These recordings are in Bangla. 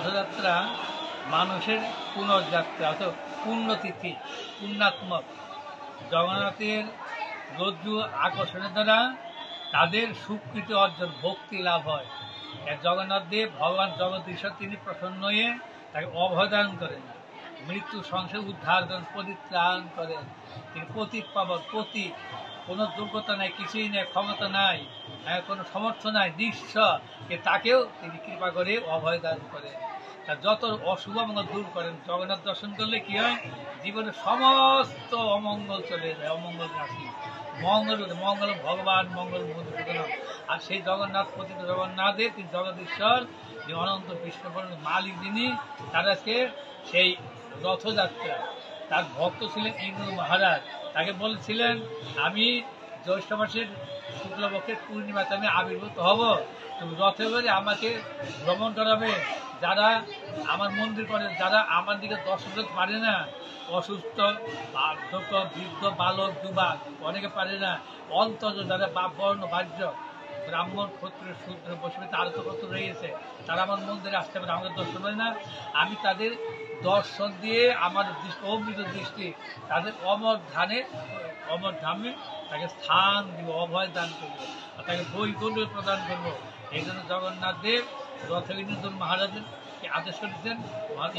রথযাত্রা মানুষের পুনর্যাত্রা অর্থাৎ পুণ্যতিথি, পুণ্যাত্মক। জগন্নাথের রজ্জু আকর্ষণের দ্বারা তাদের সুকৃতি অর্জন, ভক্তি লাভ হয়। জগন্নাথ দেব ভগবান জগদীশ্বর তিনি প্রসন্ন হয়ে তাকে অভয়দান করেন, মৃত্যু সংসার উদ্ধার করেন, পরিত্রাণ করেন। তিনি পতিত পাবন, পতিত, কোনো যোগ্যতা নাই, কিছুই নেই, ক্ষমতা নাই, কোনো সমর্থ নাই, নিঃস্ব, তাকেও তিনি কৃপা করে অভয়দান করেন। তার যত অশুভ মঙ্গল দূর করেন। জগন্নাথ দর্শন করলে কি হয়? জীবনের সমস্ত অমঙ্গল চলে যায়, অমঙ্গল রাশি মঙ্গল, মঙ্গল ভগবান, মঙ্গল মধুসূদন। আর সেই জগন্নাথ পতিত জগন্নাথের তিনি জগদীশ্বর, যে অনন্ত বিষ্ণুপুর মালিক যিনি, তার আজকে সেই রথযাত্রা। তার ভক্ত ছিলেন ইন্দ্র মহারাজ, তাকে বলেছিলেন আমি জ্যৈষ্ঠ মাসের শুক্লপক্ষের পূর্ণিমাতে আমি আবির্ভূত হব, তুমি রথে করে আমাকে ভ্রমণ করাবে। যারা আমার মন্দির করে, যারা আমার দিকে দর্শন করতে পারে না, অসুস্থ, বার্ধক্য, বৃদ্ধ, বালক, যুবক, অনেকে পারে না, অন্তর্জ যারা বর্ণ বাহ্য, ব্রাহ্মণ, ক্ষত্রিয়, শূদ্র, বৈষ্ণব আরত কত রয়েছে, তারা আমার মন্দিরে আসতে পারে, আমাদের দর্শন পারে না। আমি তাদের দর্শন দিয়ে আমার দৃষ্টি, অমৃত দৃষ্টি, তাদের অমর ধামে তাকে স্থান দিব, অভয় দান করবো, আর তাকে বৈকুণ্ঠ প্রদান করবো। এই জন্য জগন্নাথ দেব রথে ইন্দ্রধন মহারাজের আদেশ করেছেন।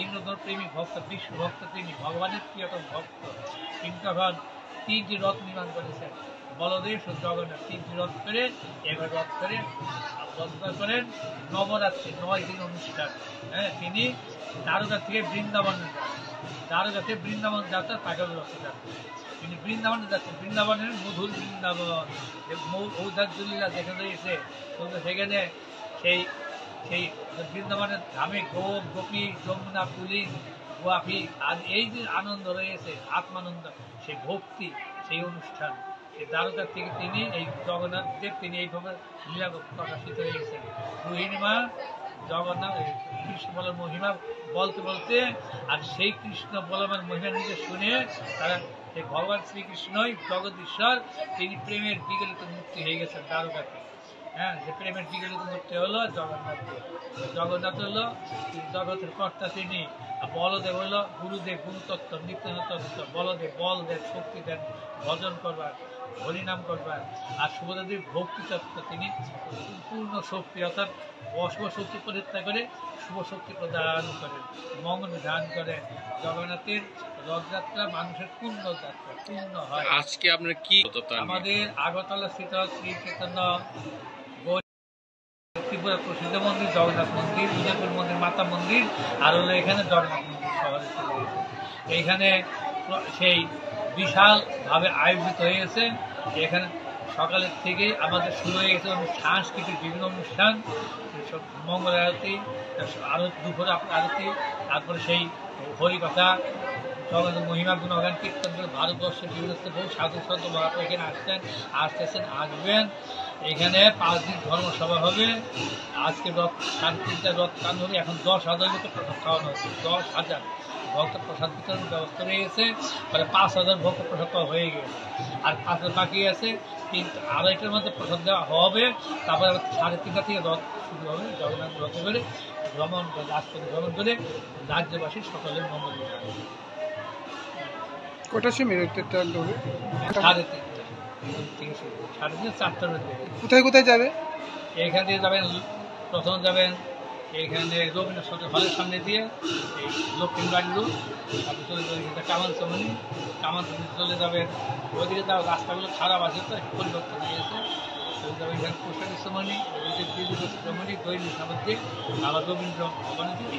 ইন্দ্রধন প্রেমী ভক্ত, বিষ্ণু ভক্ত, তিনি ভগবানের প্রিয়তম ভক্ত। তিনি তখন 3টি রথ নির্মাণ করেছেন, বলদেব জগন্নাথ 3টি রথ করে, এবার রথ করে করেন নবরাত্রি 9 দিন অনুষ্ঠান। তিনি দ্বারকা থেকে বৃন্দাবনে যান, দ্বারকা থেকে বৃন্দাবন যাত্রা তাকে রথযাত্রা। তিনি বৃন্দাবনে যাচ্ছেন, বৃন্দাবনের মধুর বৃন্দাবন, ঔদার্যলীলা যেখানে রয়েছে, সেখানে সেই বৃন্দাবনের ধামে গোপ, গোপী, যমুনা, পুলিন, গোয়াফি, আর এই যে আনন্দ রয়েছে, আত্মানন্দ, সেই ভক্তি, সেই অনুষ্ঠান, এই দ্বারকা থেকে তিনি এই জগন্নাথ দেব তিনি এইভাবে লীলা প্রকাশিত হয়েছেন। রোহিণী মা জগন্নাথ কৃষ্ণ বলের মহিমা বলতে বলতে, আর সেই কৃষ্ণ বলমের মহিমা নিজে শুনে তারা এই ভগবান শ্রীকৃষ্ণই জগদীশ্বর, তিনি প্রেমের বিগলিত মুক্তি হয়ে গেছেন দ্বারকাতে। যে প্রেমের বিগলিত মুক্তি হলো জগন্নাথ দেব। জগন্নাথ হলো জগতের কর্তা তিনি, বলদেব হলো গুরুদেব, গুরুতত্ত্ব, নিত্যানন্দ। বলদেব বল দেন, শক্তি দেন ভজন করবার, হরিনাম করবার। আর সুভদ্রাদেব ভক্তি তত্ত্ব, তিনি পূর্ণ শক্তি, অর্থাৎ অশুভ শক্তি পরিত্যাগ করে শুভ শক্তি প্রদান করেন, মঙ্গল দান করেন। জগন্নাথের রথযাত্রা মানুষের পূর্ণ যাত্রা, পূর্ণ হয়। আজকে আপনার কি আমাদের আগরতলা স্থিত শ্রী চৈতন্য ত্রিপুরা প্রসিদ্ধ মন্দির জগন্নাথ মন্দির, উদয়পুর মন্দির মাতা মন্দির, আর হলো এখানে জগন্নাথ মন্দির শহরে চলে গেছে। এইখানে সেই বিশালভাবে আয়োজিত হয়ে গেছে। এখানে সকালের থেকে আমাদের শুরু হয়ে গেছে সাংস্কৃতিক বিভিন্ন অনুষ্ঠান, মঙ্গল আরতি, আরো দুপুরে আরতি, তারপরে সেই হরিকথা, জগন্নাথ মহিমা গুণগান কীর্তন করে ভারতবর্ষের বিভিন্ন বহু সাধু সন্ত মহাত্মা এখানে আসতেছেন, আসবেন। এখানে 5 দিন ধর্মসভা হবে। আজকে রথ 3:30টা রথ কান ধরে এখন 10,000 লোকের প্রসাদ খাওয়ানো হচ্ছে, 10,000 ভক্ত প্রসাদ বিতরণের ব্যবস্থা রয়ে গেছে। মানে 5,000 ভক্ত প্রসাদ পাওয়া হয়ে গেছে, আর 5,000 বাকি আছে। 2:30টার মধ্যে প্রসাদ দেওয়া হবে। তারপরে 3:30টা থেকে রথ শুরু হবে। জগন্নাথ রথে করে ভ্রমণ করে, রাজপথে ভ্রমণ করে রাজ্যবাসীর সকলের মঙ্গল হবে। কটার সময় রথযাত্রা হবে? 3:30 থেকে শুরু, 3:30 4টার মধ্যে। কোথায় কোথায় যাবে? এইখান দিয়ে যাবেন, প্রথম যাবেন এইখানে রবীন্দ্র সদর হলের সামনে দিয়ে এই লক্ষ্মীর বাড়ি রোড, তারপরে চলে যাবেন কামানচমনি, কামানচমনি চলে যাবেন। ওইদিকে যাওয়ার রাস্তাগুলো খারাপ আছে, তো একটু পরিবর্তন হয়ে গেছে। চলে যাবেন এখানে কুশালী সমনি, ওইদিকে দিল্লি সমনি, দৈনিক সামনে দিয়ে আবার রবীন্দ্র ভবনের দিকে।